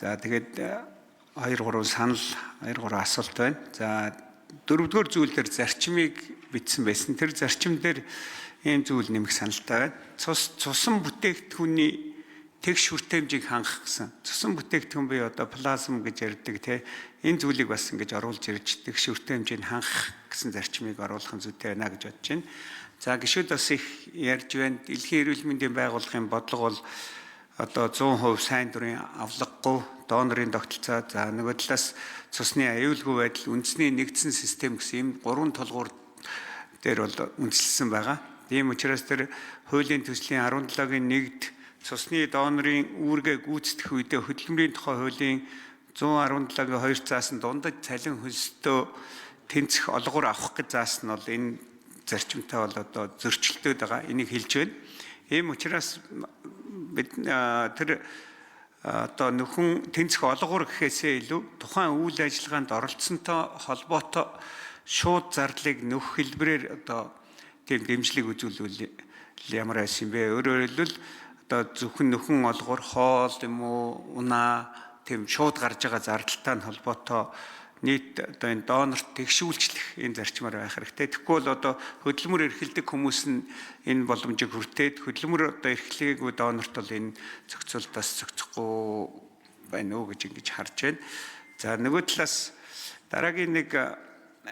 За тэгээд 2-3 санал 2-3 асуулт байна. За дөрөвдүгээр зүйлээр зарчмыг бичсэн байсан. Тэр зарчим дээр ийм зүйл нэмэх саналтай байна. Цусан бүтээгдэхүүний тэгш хүртээмжийг хангах гэсэн. Цусан бүтээгдэхүүн бий одоо плазм гэж ярьдаг те. Энэ зүйлийг бас ингэж оруулж ирж тэгш хүртээмжийг хангах гэсэн зарчмыг оруулах нь зүйтэй байна гэж бодож байна. За гишүүд бас их ярьж байна. Дэлхийн эрүүл мэндийн байгууллагын бодлого бол одоо 100% сайн дурын авлаггүй донорын тогтолцоо. За нөгөө талаас цусны аюулгүй байдал, үндэсний нэгдсэн систем гэсэн ийм 3 толгуур дээр бол үндэслэсэн байгаа. Тийм учраас тэр хуулийн төслийн 17-гийн 1-д цусны донорын үүргээ гүйцэтгэх үедээ хөдөлмөрийн тухай хуулийн 117-гийн 2 заасан дундаж цалин хөлсдөө тэнцэх олгоор авах гэж заасан нь бол энэ зарчимтай бол одоо зөрчилдөд байгаа. Энийг хэлж байна. Ийм учраас бид тэр одоо нөхөн тэнцэх олгоор гэхээсээ илүү тухайн үйл ажиллагаанд оролцсонтой холбоотой шууд зарлыг нөх хэлбэрээр одоо тийм дэмжлэг үзүүлвэл ямар байсан бэ? Өөрөөр хэлбэл одоо зөвхөн нөхөн олгоор хоол юм уу унаа тийм шууд гарч байгаа зардалтай нь холбоотой нийт одоо энэ донорт тэгшүүлчлэх энэ зарчмаар байх хэрэгтэй. Тэгэхгүй бол одоо хөдөлмөр эрхэлдэг хүмүүс нь энэ боломжийг хүртээд хөдөлмөр одоо эрхлээгүй донорт бол энэ зохицуултаас зохицохгүй байна уу гэж ингэж харж байна. За нөгөө талаас дараагийн нэг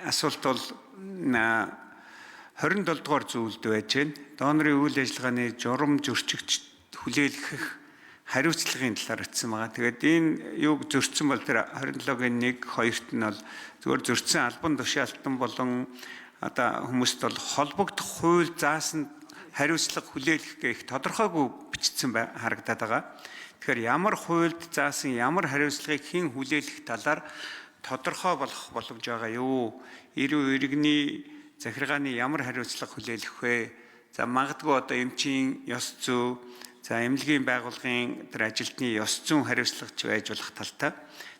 асуулт бол 27 дугаар зүйлд байж байна. Донорын үйл ажиллагааны журам зөрчигч хүлээлгэх хариуцлагын талаар бичсэн байгаа. Тэгээд энэ юуг зөрчсөн бол тэр 27-гийн 1-2-т нь бол зөвхөн зөрчсөн албан тушаалтан болон одоо хүмүүст бол холбогдох хууль заасан хариуцлага хүлээлгэх гэх тодорхойгүй бичсэн харагдаад байгаа. Тэгэхээр ямар хуульд заасан ямар хариуцлагыг хэн хүлээлгэх талаар тодорхой болох боломж байгаа юу? Эрүү иргэний захиргааны ямар хариуцлага хүлээлгэх вэ? За магадгүй одоо эмчийн ёс зүй, за эмнэлгийн байгууллагын тэр ажилтны ёс зүйн хариуцлагч байж болох талтай.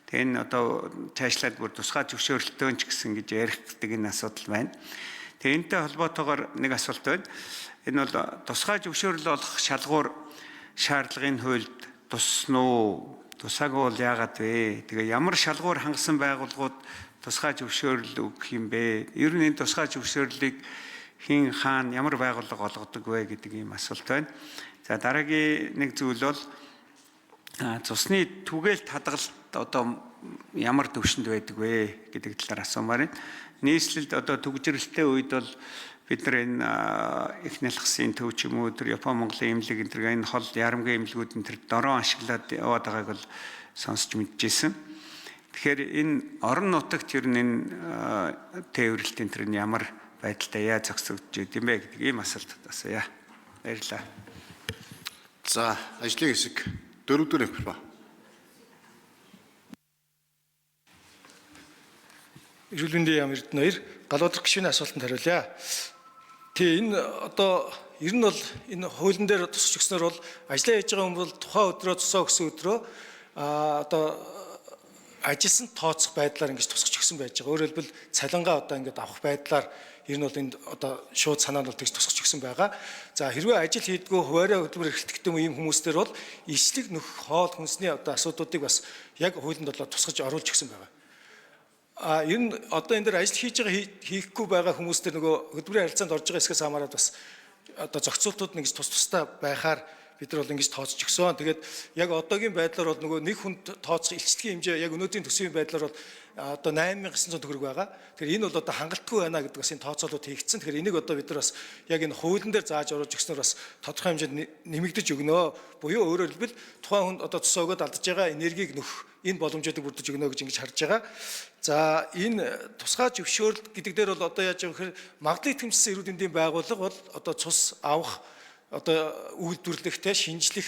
Тэгээ энэ одоо цаашлаад бүр тусгай зөвшөөрлөлтөө ч гэсэн гэж яригддаг энэ асуудал байна. Тэгээ энэтэй холбоотойгоор нэг асуулт байна. Энэ бол тусгай зөвшөөрөл олох шалгуур шаардлагын хуульд тусна уу? Тусаагүй бол яагаад вэ? Тэгээ ямар шалгуур хангасан байгууллагууд тусгай зөвшөөрөл өгөх юм бэ? Ер нь энэ тусгай зөвшөөрлийг хэн хаана ямар байгууллага олгодог вэ гэдэг ийм асуулт байна. За дараагийн нэг зүйл бол цусны түгээл хадгалалт одоо ямар төвшөнд байдаг вэ гэдэг талаар асуумаар байна. Нийслэлд одоо төгжрэлтэй үед бол бид нар энэ их нялхсын төв ч юм уу тэр Япон Монголын эмнэлэг энэ хол ярамгийн эмнэлгүүд энэ тэр дорон ашиглаад яваад байгааг бол сонсч мэдчихсэн. Тэгэхээр энэ орон нутагт ер нь энэ тээвэрлэлтийн тэр нь ямар байдалтай яаж зохицогдож идэм бэ гэдэг ийм асуулт асууя. Баярлалаа. За ажлын хэсэг 4-р хэмжээ. Эрүүл мэндийн яам Эрдэнэ 2 галуудрах гишүүний асуултанд хариулъя. Тэгээ энэ одоо ер нь бол энэ хуулийн дээр тусч өгснөр бол ажиллаа хийж байгаа хүн бол тухайн өдрөө тусаа өгсөн өдрөө одоо ажилсан тооцох байдлаар ингэж тусгаж өгсөн байж байгаа. Өөрөөр хэлбэл цалингаа одоо ингэж авах байдлаар ер нь бол энд одоо шууд санаанд бол тэгж тусгаж өгсөн байгаа. За хэрвээ ажил хийдгүү хуваараа хөдөлмөр эрхлэлттэй ийм хүмүүстэр бол ишлэг нөхөх хоол хүнсний одоо асуудлуудыг бас яг хуулинд бол тусгаж оруулж өгсөн байгаа. Ер нь одоо энэ дээр ажил хийж байгаа хийхгүй байгаа хүмүүстэр нөгөө хөдөлмөрийн харилцаанд орж байгаа хэсгээс хамаарат бас одоо зохицуултууд нэг тустай байхаар бид нар бол ингэж тооцож өгсөн. Тэгээд яг одоогийн байдлаар бол нөгөө нэг хүнд тооцох илчлэгийн хэмжээ яг өнөөдрийн төсвийн байдлаар бол одоо 8900 төгрөг байгаа. Тэгэхээр энэ бол одоо хангалтгүй байна гэдэг бас энэ тооцоолууд хийгдсэн. Тэгэхээр энийг одоо бид нар бас яг энэ хуулийн дээр зааж оруулж өгснөөр бас тодорхой хэмжээнд нэмэгдэж өгнө. Буюу өөрөөр хэлбэл тухайн хүнд одоо цус өгөөд алдаж байгаа энергийг нөх энэ боломжуудыг бүрдэж өгнө гэж ингэж харж байгаа. За энэ тусгай зөвшөөрөл гэдэг дээр бол одоо яаж юм гэхээр магадлал итгэмжсэн эрүүл мэндийн байгууллага бол одоо цус авах одоо үйлдвэрлэхтэй шинжлэх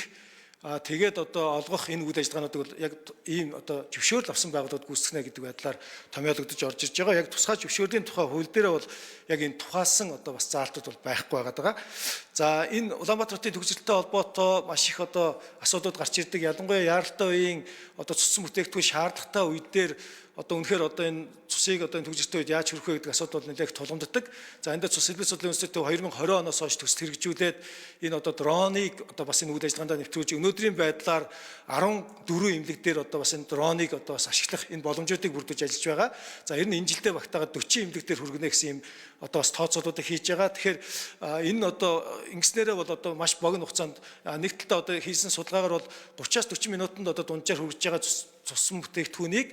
тэгээд одоо олгох энэ үйл ажиллагаануудыг бол яг ийм одоо зөвшөөрөл авсан байгууллагууд гүйцэтгэнэ гэдэг байдлаар томьёологдож орж ирж байгаа. Яг тусгай зөвшөөрлийн тухай хууль дээр бол яг энэ тухайлсан одоо бас заалтууд бол байхгүй байгаа. За энэ Улаанбаатар хотын төгсөлттэй холбоотой маш их одоо асуудлууд гарч ирдэг. Ялангуяа яаралтай үеийн одоо цуцсан бүтээгдэхүүн шаардлагатай үед дээр одоо үнэхээр одоо энэ цусыг одоо энэ төгжиртэй үед яаж хүрэх вэ гэдэг асуудал бол нэлээд тулгамддаг. За эндээ цус хэлбэр судлалын үндэслэлтэй 2020 оноос хойш төсөл хэрэгжүүлээд энэ одоо дроныг одоо бас энэ үйл ажиллагаанд нэвтрүүлж өнөөдрийн байдлаар 14 эмнэлэг дээр одоо бас энэ дроныг одоо бас ашиглах энэ боломжуудыг бүрдүүлж ажиллаж байгаа. За ер нь энэ жилдээ багтаагаад 40 эмнэлэг дээр хүргэнэ гэсэн юм одоо бас тооцоолуудыг хийж байгаа. Тэгэхээр энэ одоо ингэснээрээ бол одоо маш богино хугацаанд нэг талдаа одоо хийсэн судалгаагаар бол 30-аас 40 минутанд одоо дунджаар хүргэж байгаа цусн бүтээгдэхүүнийг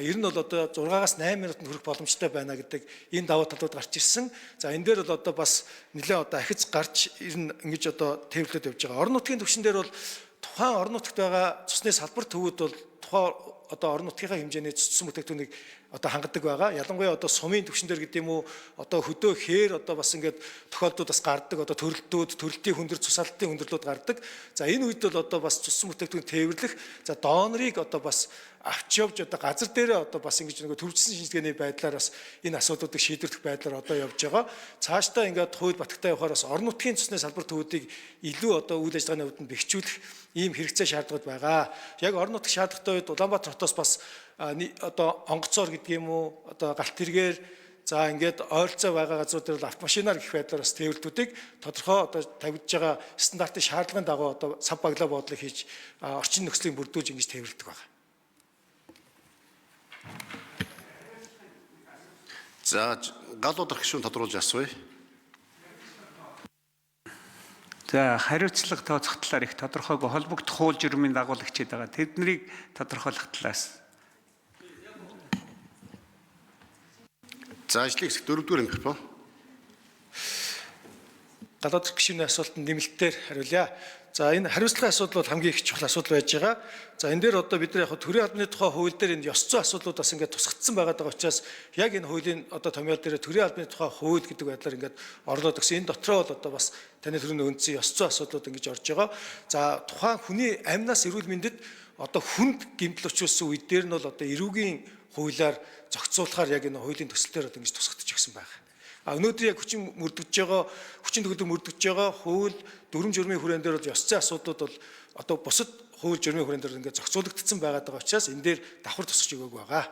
ер нь бол одоо 6-аас 8 минутанд хүрэх боломжтой байна гэдэг энэ давуу талууд гарч ирсэн. За энэ дээр бол одоо бас нэлээд одоо ахиц гарч ер нь ингэж одоо тээвэрлээд явж байгаа. Орон нутгийн түвшин дээр бол тухайн орон нутгад байгаа цусны салбар төвүүд бол тухайн одоо орон нутгийнхаа хэмжээний цусн бүтээгдэхүүнийг одоо хангадаг байгаа. Ялангуяа одоо сумын түвшин дээр гэдэг юм уу одоо хөдөө хээр одоо бас ингээд тохиолдууд бас гардаг. Одоо төрөлтүүд, төрөлтийн хүндөр, цусалтын хүндрэлүүд гардаг. За энэ үед бол одоо бас цусн бүтээгдэхүүн тээвэрлэх, за донорыг одоо бас авч явж одоо газар дээрээ одоо бас ингэж нэг төвчсөн шинжилгээний байдлаар бас энэ асуудлуудыг шийдвэрлэх байдлаар одоо явж байгаа. Цаашдаа ингээд хууль батгтай явахаар бас орон нутгийн цусны салбар төвүүдийг илүү одоо үйл ажиллагааны үүдэнд бэхжүүлэх ийм хэрэгцээ шаардлагууд байгаа. Яг орон нутгийн шаардлагатай үед Улаанбаатар хотоос бас одоо онгоцоор гэдэг юм уу одоо галт тэргээр за ингээд ойролцоо байгаа газрууд дээр бол автомашинаар гэх байдлаар бас тээвэрлтүүдийг тодорхой одоо тавьж байгаа стандартын шаардлагын дагуу одоо сав баглаа буудлыг хийж орчин нөхцөлийг бүрдүүлж ингэж тээвэрлэдэг байна. За гал удрах гишүүн тодруулж асууя. За хариуцлага тооцох талаар их тодорхойгүй холбогдох хууль журмын дагуулагчид байгаа. Тэднийг тодорхойлох талаас. За ажлын хэсэг 4-р эмх ба. Гадаад гишүүний асуултанд нэмэлтээр хариулъя. За энэ хариуцлагын асуудал бол хамгийн их чухал асуудал байж байгаа. За энэ дээр одоо бид нар яг төрийн албаны тухай хууль дээр энэ ёс зүйн асуудлууд бас ингээд тусгагдсан байгаа учраас яг энэ хуулийн одоо томьёол дээр төрийн албаны тухай хууль гэдэг байдлаар ингээд орлоод өгсөн. Энэ дотроо бол одоо бас таны төрийн үндсэн ёс зүйн асуудлууд ингэж орж байгаа. За тухайн хүний амнаас эрүүл мэндэд одоо хүнд гэмтэл учруулсан үед дээр нь бол одоо эрүүгийн хуулиар зохицуулахаар яг энэ хуулийн төсөл дээр одоо ингэж тусгагдж өгсөн байна. Өнөөдөр яг хүчин төгөлдөр мөрдөгдөж байгаа хууль дүрм журмын хүрээнд дээр бол ёс зүйн асуудлууд бол одоо бусад хууль журмын хүрээнд дээр ингээд зохицуулагдсан байгаа учраас энэ дээр давхар тусгаж өгөөг байгаа.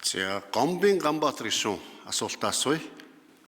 За Гомбын Ганбаатар гишүүн асуултаа асууя.